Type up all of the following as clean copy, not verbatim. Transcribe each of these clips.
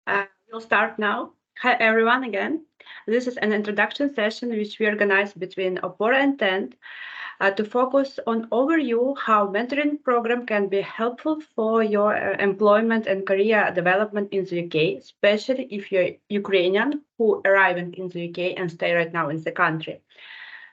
We'll start now. Hi, everyone, again. This is an introduction session which we organized between Opora and Tent to focus on overview how mentoring program can be helpful for your employment and career development in the UK, especially if you're Ukrainian who arriving in the UK and stay right now in the country.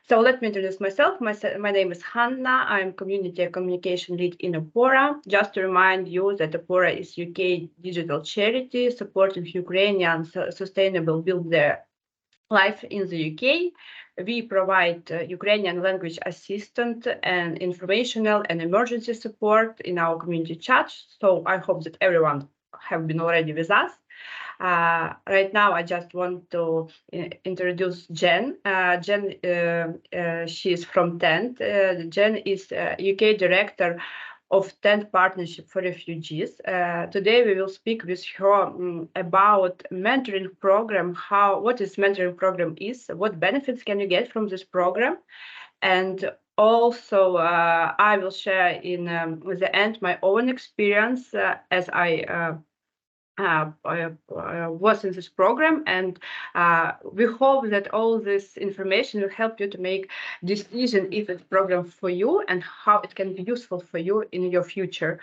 So let me introduce myself. My name is Hanna. I'm Community and Communication Lead in Opora. Just to remind you that Opora is UK digital charity supporting Ukrainians sustainable build their life in the UK. We provide Ukrainian language assistant and informational and emergency support in our community chat. So I hope that everyone have been already with us. Right now, I just want to introduce Jen. She is from Tent. Jen is UK Director of Tent Partnership for Refugees. Today, we will speak with her about mentoring program, what is mentoring program is, what benefits can you get from this program, and also I will share in the end my own experience as I was in this program, and we hope that all this information will help you to make decision if it's program for you and how it can be useful for you in your future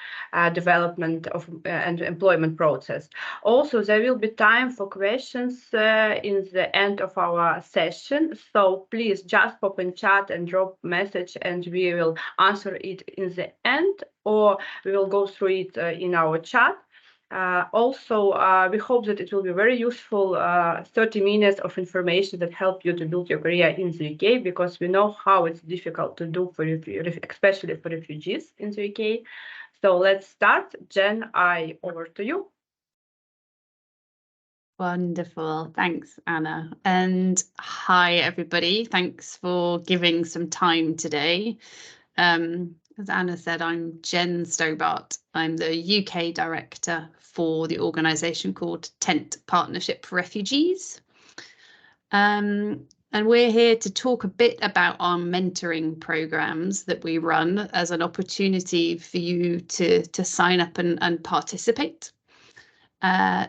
development of and employment process. Also, there will be time for questions in the end of our session, so please just pop in chat and drop message and we will answer it in the end, or we will go through it in our chat. We hope that it will be very useful 30 minutes of information that help you to build your career in the UK, because we know how it's difficult to do for especially for refugees in the UK. So let's start. Jen, over to you. Wonderful. Thanks, Anna. And hi, everybody. Thanks for giving some time today. As Anna said, I'm Jen Stobart. I'm the UK Director for the organisation called Tent Partnership for Refugees. And we're here to talk a bit about our mentoring programmes that we run as an opportunity for you to sign up and participate.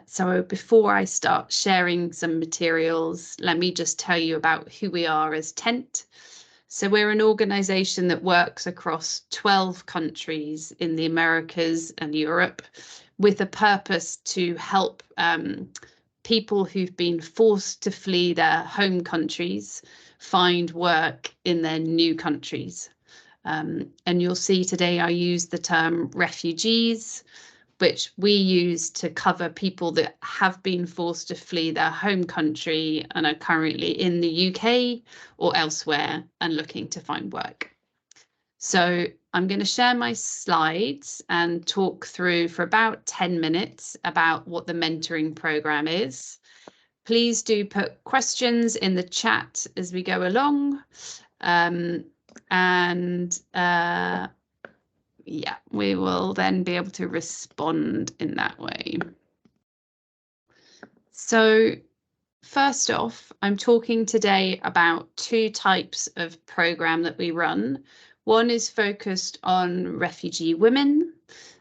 So before I start sharing some materials, let me just tell you about who we are as Tent. So we're an organisation that works across 12 countries in the Americas and Europe with a purpose to help people who've been forced to flee their home countries find work in their new countries. And you'll see today I use the term refugees, which we use to cover people that have been forced to flee their home country and are currently in the UK or elsewhere and looking to find work. So I'm going to share my slides and talk through for about 10 minutes about what the mentoring program is. Please do put questions in the chat as we go along. Yeah, we will then be able to respond in that way. So first off, I'm talking today about two types of program that we run. One is focused on refugee women,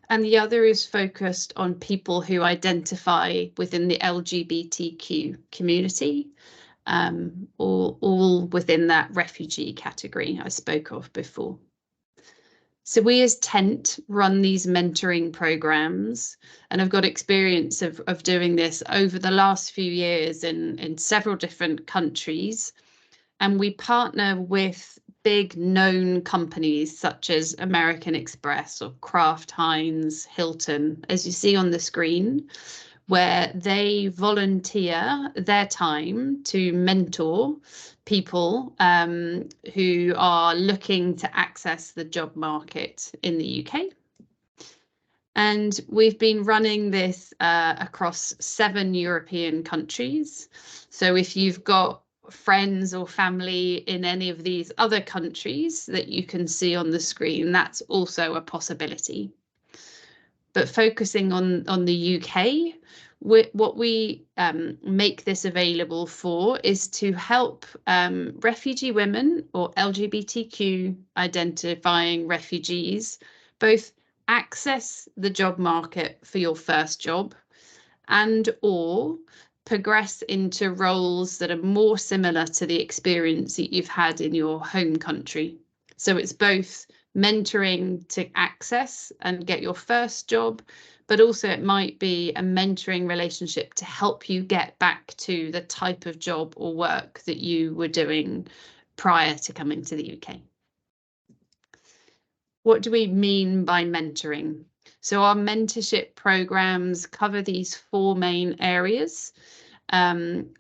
and the other is focused on people who identify within the LGBTQ community, all within that refugee category I spoke of before. So we as Tent run these mentoring programs, and I've got experience of doing this over the last few years in several different countries. And we partner with big known companies such as American Express or Kraft Heinz, Hilton, as you see on the screen, where they volunteer their time to mentor people who are looking to access the job market in the UK. And we've been running this across 7 European countries. So if you've got friends or family in any of these other countries that you can see on the screen, that's also a possibility. But focusing on the UK, what we make this available for is to help refugee women or LGBTQ identifying refugees both access the job market for your first job and or progress into roles that are more similar to the experience that you've had in your home country. So it's both mentoring to access and get your first job, but also it might be a mentoring relationship to help you get back to the type of job or work that you were doing prior to coming to the UK. What do we mean by mentoring? So our mentorship programs cover these 4 main areas.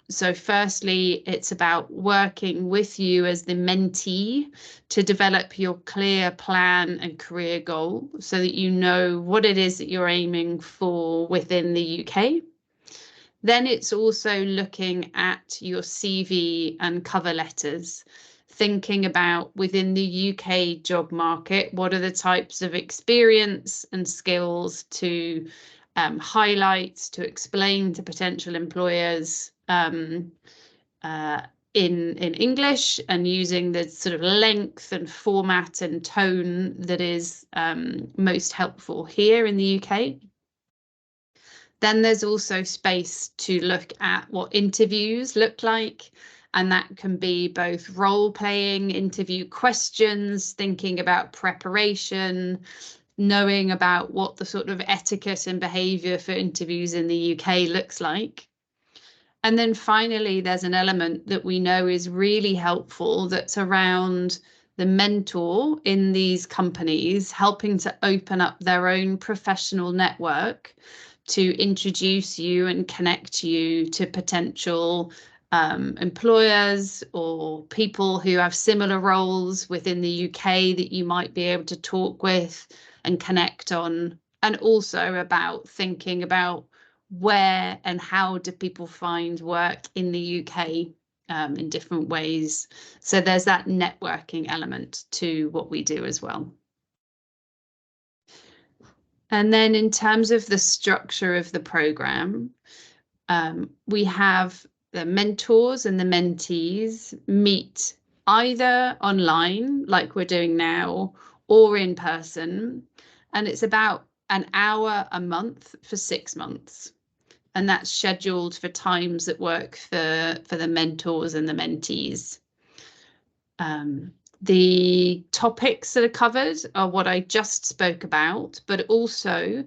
So firstly, it's about working with you as the mentee to develop your clear plan and career goal so that you know what it is that you're aiming for within the UK. Then it's also looking at your CV and cover letters, thinking about within the UK job market, what are the types of experience and skills to highlight, to explain to potential employers in English, and using the sort of length and format and tone that is most helpful here in the UK. Then there's also space to look at what interviews look like, and that can be both role-playing interview questions, thinking about preparation, knowing about what the sort of etiquette and behaviour for interviews in the UK looks like. And then finally, there's an element that we know is really helpful that's around the mentor in these companies, helping to open up their own professional network to introduce you and connect you to potential employers or people who have similar roles within the UK that you might be able to talk with and connect on, and also about thinking about where and how do people find work in the UK in different ways. So there's that networking element to what we do as well. And then in terms of the structure of the program, we have the mentors and the mentees meet either online, like we're doing now, or in person. And it's about an hour a month for 6 months. And that's scheduled for times that work for the mentors and the mentees. The topics that are covered are what I just spoke about, but also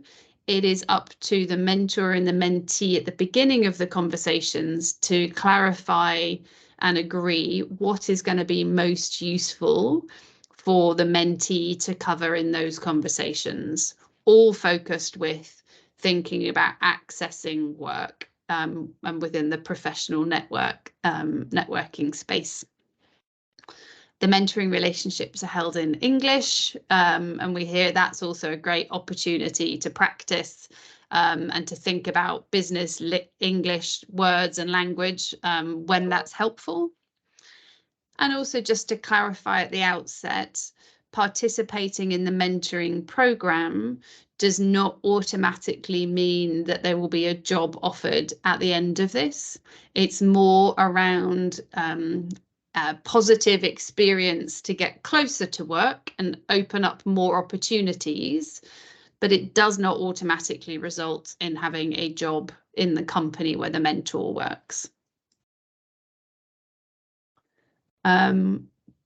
it is up to the mentor and the mentee at the beginning of the conversations to clarify and agree what is going to be most useful for the mentee to cover in those conversations, all focused with thinking about accessing work and within the professional networking space. The mentoring relationships are held in English, and we hear that's also a great opportunity to practice and to think about business English words and language when that's helpful. And also, just to clarify at the outset, participating in the mentoring program does not automatically mean that there will be a job offered at the end of this. It's more around a positive experience to get closer to work and open up more opportunities, but it does not automatically result in having a job in the company where the mentor works.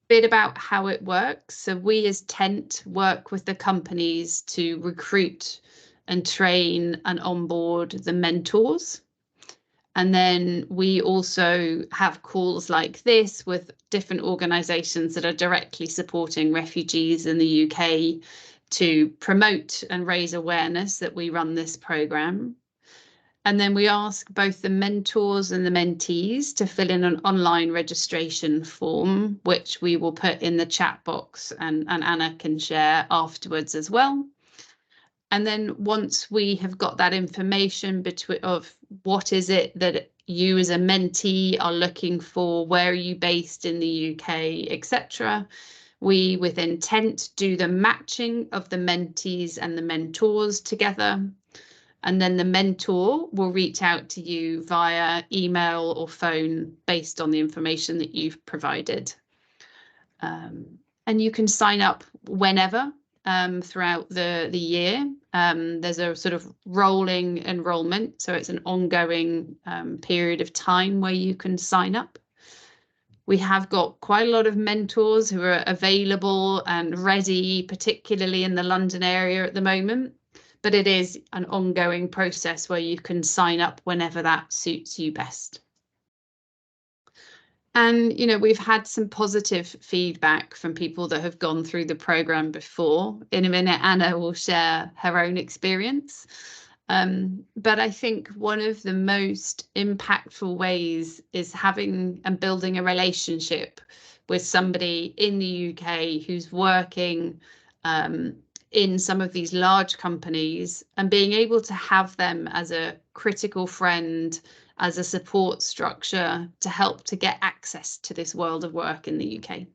Bit about how it works. So we as Tent work with the companies to recruit and train and onboard the mentors. And then we also have calls like this with different organisations that are directly supporting refugees in the UK to promote and raise awareness that we run this programme. And then we ask both the mentors and the mentees to fill in an online registration form, which we will put in the chat box and Anna can share afterwards as well. And then once we have got that information of what is it that you as a mentee are looking for, where are you based in the UK, etc., we within Tent do the matching of the mentees and the mentors together. And then the mentor will reach out to you via email or phone based on the information that you've provided. And you can sign up whenever. throughout the year. There's a sort of rolling enrollment, so it's an ongoing period of time where you can sign up. We have got quite a lot of mentors who are available and ready, particularly in the London area at the moment, but it is an ongoing process where you can sign up whenever that suits you best. And, you know, we've had some positive feedback from people that have gone through the programme before. In a minute, Anna will share her own experience. But I think one of the most impactful ways is having and building a relationship with somebody in the UK who's working in some of these large companies, and being able to have them as a critical friend, as a support structure to help to get access to this world of work in the UK.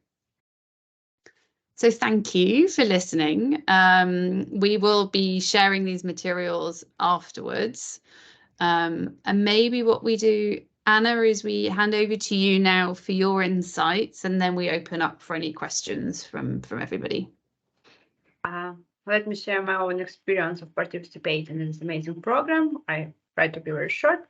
So thank you for listening. We will be sharing these materials afterwards. And maybe what we do, Anna, is we hand over to you now for your insights, and then we open up for any questions from everybody. Let me share my own experience of participating in this amazing program. I try to be very short.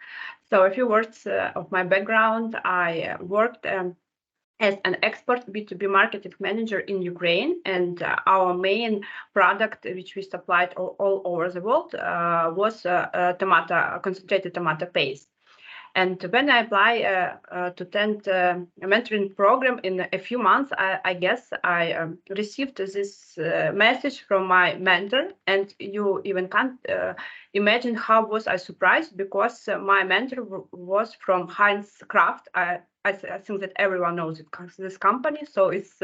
So a few words of my background. I worked as an expert B2B marketing manager in Ukraine, and our main product, which we supplied all over the world, was concentrated tomato paste. And when I applied to attend a mentoring program in a few months, I guess I received this message from my mentor, and you even can't imagine how was I surprised, because my mentor was from Heinz Kraft. I think that everyone knows this company, so it's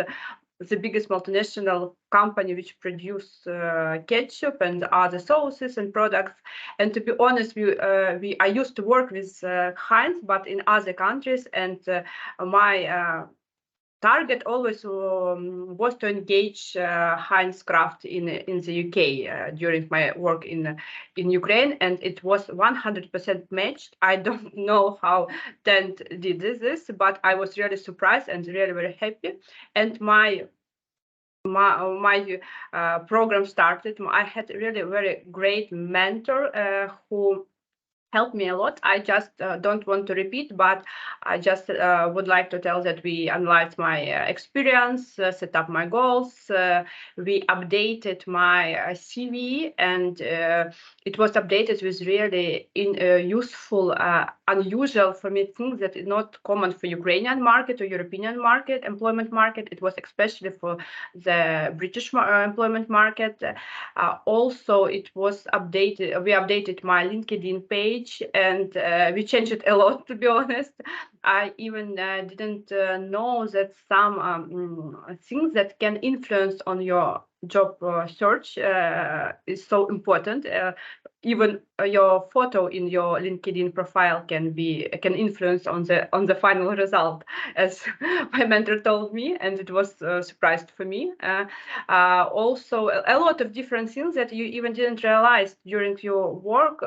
the biggest multinational company which produce ketchup and other sauces and products. And to be honest, I used to work with Heinz, but in other countries, and my target always was to engage Heinz Kraft in the UK during my work in Ukraine, and it was 100% matched. I don't know how Tent did this, but I was really surprised and really very happy. And my program started. I had a really very great mentor who helped me a lot. I just don't want to repeat, but I just would like to tell that we analyzed my experience, set up my goals, we updated my CV, and it was updated with really useful, unusual for me things that is not common for Ukrainian market or European market, employment market. It was especially for the British employment market. Also, it was updated. We updated my LinkedIn page, and we changed it a lot, to be honest. I even didn't know that some things that can influence on your job search is so important. Even your photo in your LinkedIn profile can influence on the final result, as my mentor told me, and it was a surprise for me. Also, a lot of different things that you even didn't realize during your work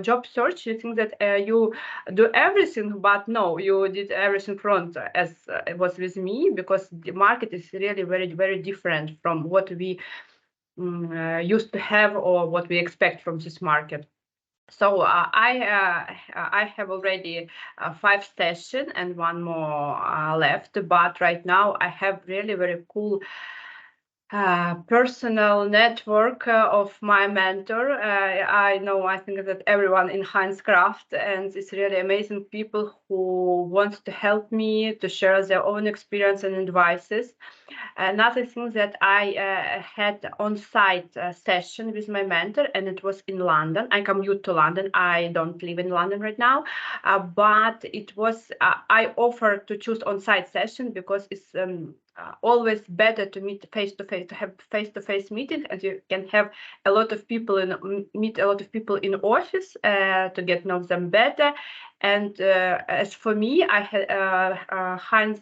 job search. You think that you do everything, but no, you did everything front, as it was with me, because the market is really very, very different from what we used to have or what we expect from this market. So I have already 5 sessions and one more left, but right now I have really very cool personal network of my mentor. I think that everyone in Heinz Kraft, and it's really amazing people who want to help me to share their own experience and advices. Another thing that I had on-site session with my mentor, and it was in London. I commute to London. I don't live in London right now, but it was I offered to choose on-site session because it's always better to meet face-to-face, to have face-to-face meeting, and you can have a lot of people meet a lot of people in office to get to know them better. And as for me, I had Heinz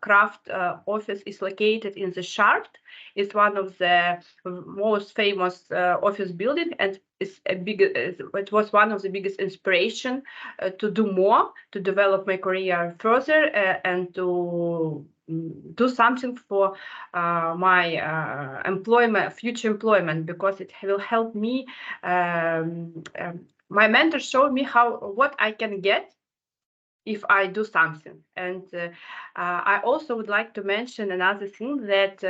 Kraft office is located in the Shard. It's one of the most famous office building, and it was one of the biggest inspiration to do more, to develop my career further, and to do something for my future employment, because it will help me. My mentor showed me what I can get if I do something. And I also would like to mention another thing, that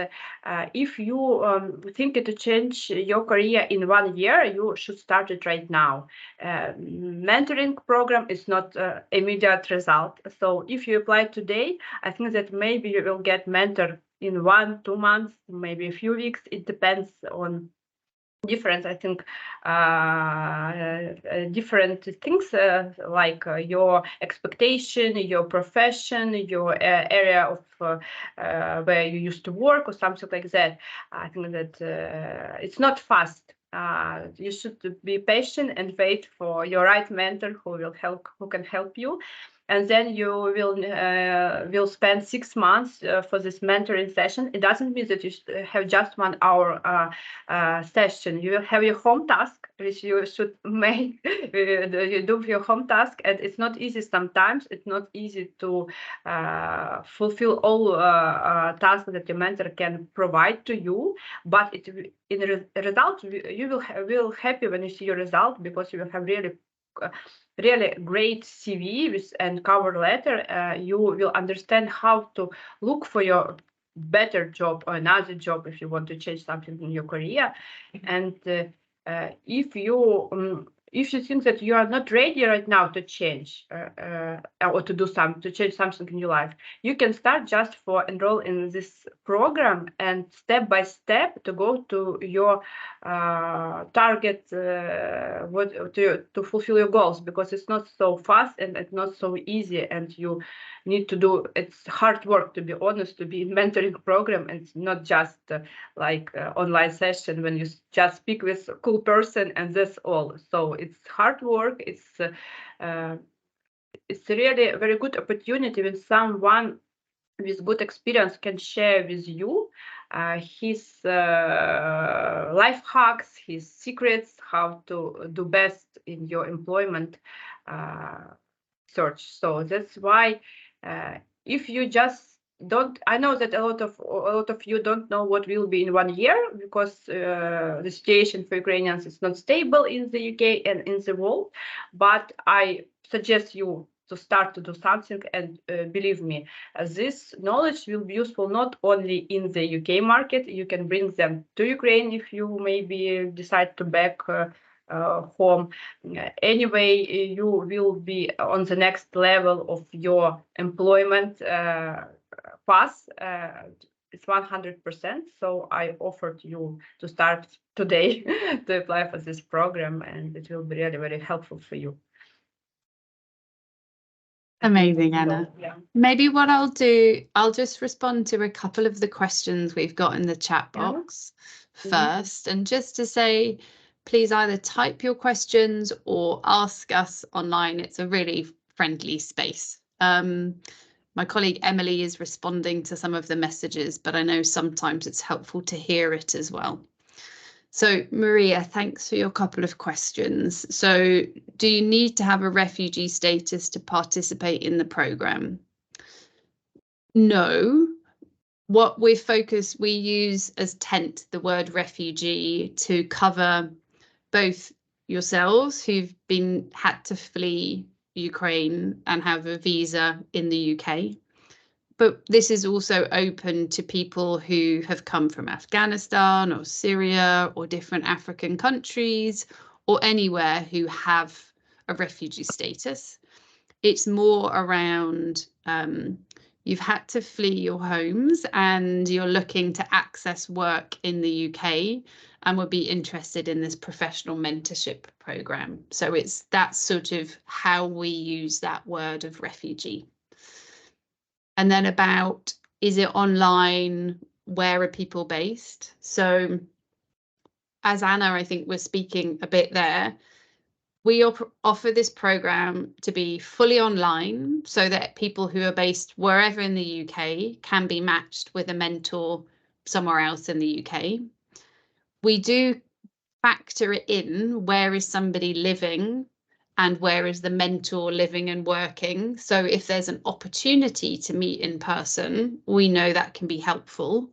if you think to change your career in 1 year, you should start it right now. Mentoring program is not immediate result. So if you apply today, I think that maybe you will get mentor in 1-2 months, maybe a few weeks. It depends on different, I think, different things, like your expectation, your profession, your area of where you used to work, or something like that. I think that it's not fast. You should be patient and wait for your right mentor who can help you. And then you will spend 6 months for this mentoring session. It doesn't mean that you have just 1 hour session. You will have your home task, which you should make. You do your home task, and it's not easy sometimes. It's not easy to fulfill all tasks that your mentor can provide to you. But in the result, you will happy when you see your result, because you will have really great CV and cover letter. You will understand how to look for your better job or another job if you want to change something in your career. And if you think that you are not ready right now to change or to change something in your life, you can start just enroll in this program, and step by step to go to your target, to fulfill your goals, because it's not so fast and it's not so easy, and you need to do, it's hard work, to be honest, to be in mentoring program. And it's not just like online session when you just speak with a cool person and that's all. So it's hard work. It's really a very good opportunity when someone with good experience can share with you his life hacks, his secrets, how to do best in your employment search. So that's why if you just don't, I know that a lot of you don't know what will be in 1 year, because the situation for Ukrainians is not stable in the UK and in the world. But I suggest you to start to do something, and believe me, this knowledge will be useful not only in the UK market. You can bring them to Ukraine if you maybe decide to back home. Anyway, you will be on the next level of your employment path. It's 100%. So I offered you to start today to apply for this program, and it will be really very helpful for you. Amazing, Anna. So, yeah. Maybe what I'll do, I'll just respond to a couple of the questions we've got in the chat box first, and just to say, please either type your questions or ask us online. It's a really friendly space. My colleague Emily is responding to some of the messages, but I know sometimes it's helpful to hear it as well. So Maria, thanks for your couple of questions. So do you need to have a refugee status to participate in the program? No. What we use as TENT, the word refugee, to cover both yourselves who've had to flee Ukraine and have a visa in the UK. But this is also open to people who have come from Afghanistan or Syria or different African countries, or anywhere who have a refugee status. It's more around you've had to flee your homes and you're looking to access work in the UK and would be interested in this professional mentorship program. So that's sort of how we use that word of refugee. And then about, is it online? Where are people based? So as Anna, I think, was speaking a bit there, we offer this program to be fully online so that people who are based wherever in the UK can be matched with a mentor somewhere else in the UK. We do factor it in, where is somebody living and where is the mentor living and working. So if there's an opportunity to meet in person, we know that can be helpful,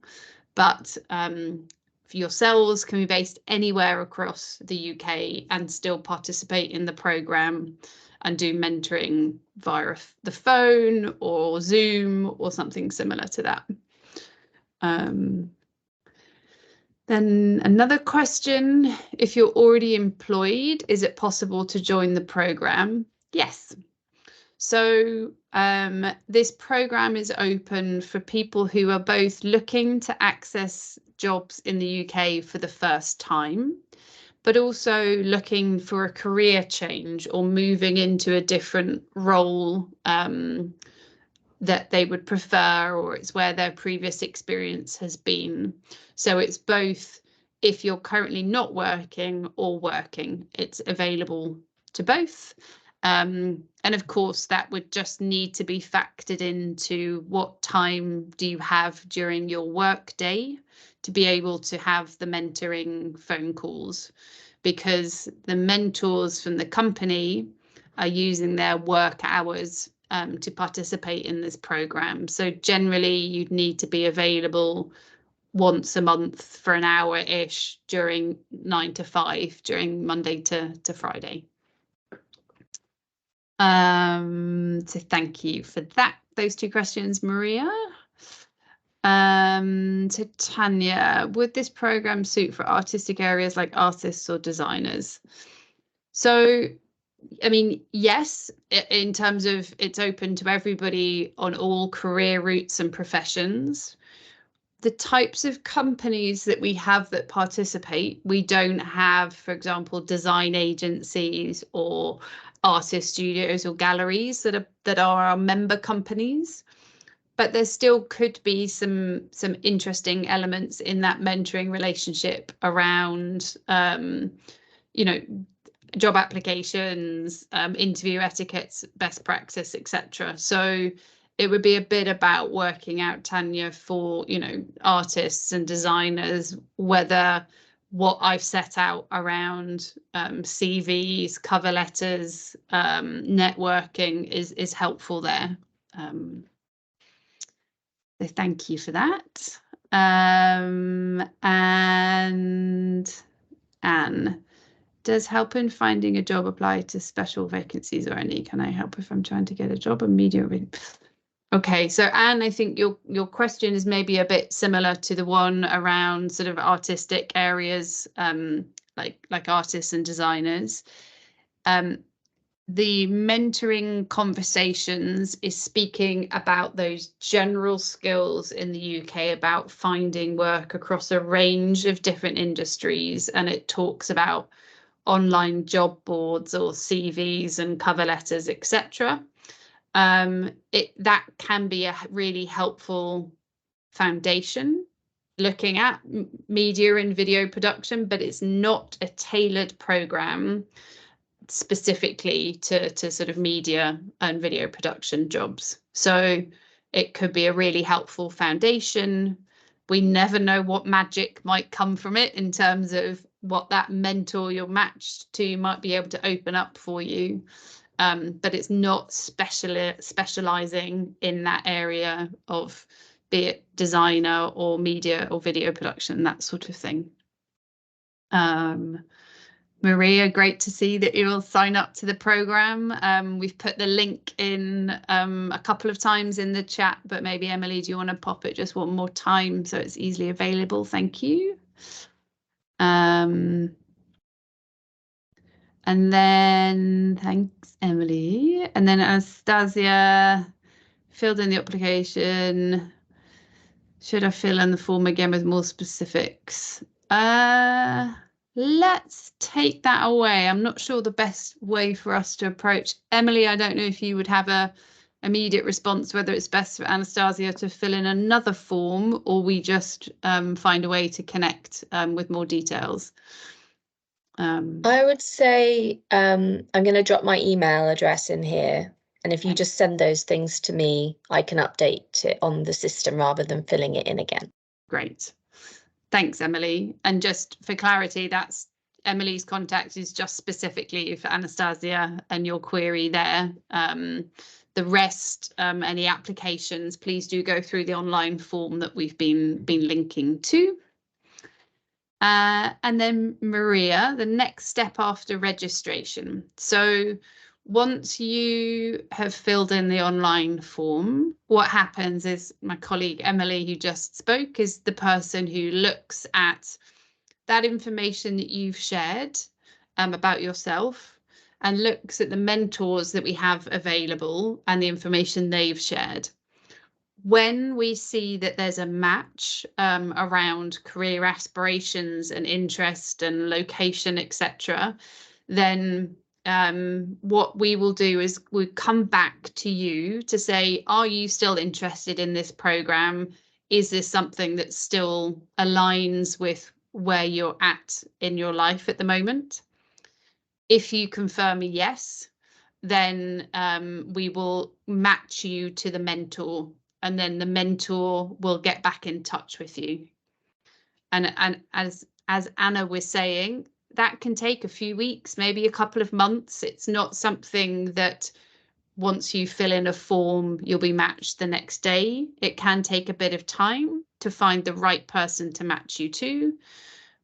but for yourselves can be based anywhere across the UK and still participate in the programme and do mentoring via the phone or Zoom or something similar to that. Then another question, if you're already employed, is it possible to join the programme? Yes. So this programme is open for people who are both looking to access jobs in the UK for the first time, but also looking for a career change or moving into a different role that they would prefer, or it's where their previous experience has been. So it's both if you're currently not working or working, it's available to both. And of course, that would just need to be factored into what time do you have during your work day to be able to have the mentoring phone calls, because the mentors from the company are using their work hours to participate in this programme. So generally, you'd need to be available once a month for an hour-ish during 9 to 5, during Monday to Friday. So thank you for that. Those two questions, Maria. So Tanya, would this programme suit for artistic areas like artists or designers? So I mean, yes, in terms of it's open to everybody on all career routes and professions. The types of companies that we have that participate, we don't have, for example, design agencies or artist studios or galleries that are our member companies. But there still could be some interesting elements in that mentoring relationship around, you know, job applications, interview etiquettes, best practice, etc. So it would be a bit about working out, Tanya, for, you know, artists and designers, whether what I've set out around CVs, cover letters, networking is helpful there. So thank you for that. And Anne, does help in finding a job apply to special vacancies or any? Can I help if I'm trying to get a job in media? Okay, so Anne, I think your question is maybe a bit similar to the one around sort of artistic areas, like artists and designers. The mentoring conversations is speaking about those general skills in the UK about finding work across a range of different industries, and it talks about online job boards or CVs and cover letters, etc. That can be a really helpful foundation looking at media and video production, but it's not a tailored programme specifically to sort of media and video production jobs. So it could be a really helpful foundation. We never know what magic might come from it in terms of what that mentor you're matched to might be able to open up for you. But it's not specializing in that area of, be it designer or media or video production, that sort of thing. Maria, great to see that you'll sign up to the programme. We've put the link in a couple of times in the chat, but maybe Emily, do you want to pop it just one more time so it's easily available? Thank you. And then, thanks, Emily. And then Anastasia, filled in the application. Should I fill in the form again with more specifics? Let's take that away. I'm not sure the best way for us to approach. Emily, I don't know if you would have a immediate response, whether it's best for Anastasia to fill in another form or we just find a way to connect with more details. I would say I'm going to drop my email address in here. And if you just send those things to me, I can update it on the system rather than filling it in again. Great. Thanks, Emily. And just for clarity, that's Emily's contact is just specifically for Anastasia and your query there. The rest, any applications, please do go through the online form that we've been linking to. And then Maria, the next step after registration. So once you have filled in the online form, what happens is my colleague Emily, who just spoke, is the person who looks at that information that you've shared about yourself and looks at the mentors that we have available and the information they've shared. When we see that there's a match around career aspirations and interest and location, etc., then what we will do is we'll come back to you to say, are you still interested in this program? Is this something that still aligns with where you're at in your life at the moment? If you confirm a yes, then we will match you to the mentor, and then the mentor will get back in touch with you. And as Anna was saying, that can take a few weeks, maybe a couple of months. It's not something that once you fill in a form, you'll be matched the next day. It can take a bit of time to find the right person to match you to,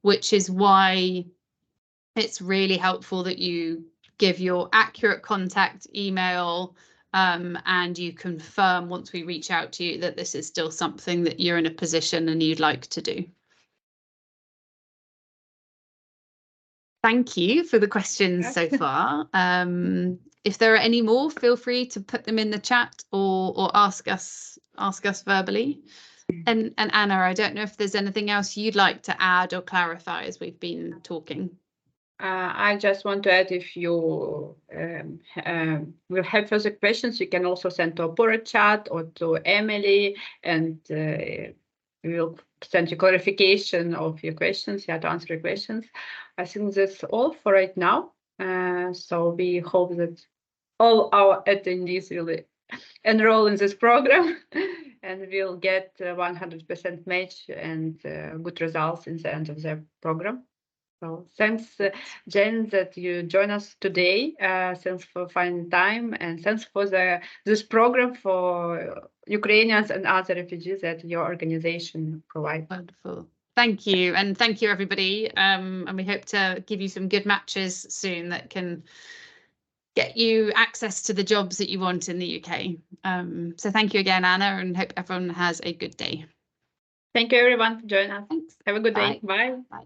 which is why it's really helpful that you give your accurate contact email and you confirm once we reach out to you that this is still something that you're in a position and you'd like to do. Thank you for the questions so far. If there are any more, feel free to put them in the chat or ask us verbally. And Anna, I don't know if there's anything else you'd like to add or clarify as we've been talking. I just want to add, if you will have further questions, you can also send to Opora chat or to Emily, and we will send you clarification of your questions, to answer your questions. I think that's all for right now. So we hope that all our attendees will enroll in this program and will get 100% match and good results in the end of the program. So thanks, Jen, that you join us today. Thanks for finding time, and thanks for this program for Ukrainians and other refugees that your organization provides. Wonderful. Thank you. And thank you, everybody. And we hope to give you some good matches soon that can get you access to the jobs that you want in the UK. So thank you again, Anna, and hope everyone has a good day. Thank you, everyone, for joining us. Thanks. Have a good Bye. day. Bye. Bye.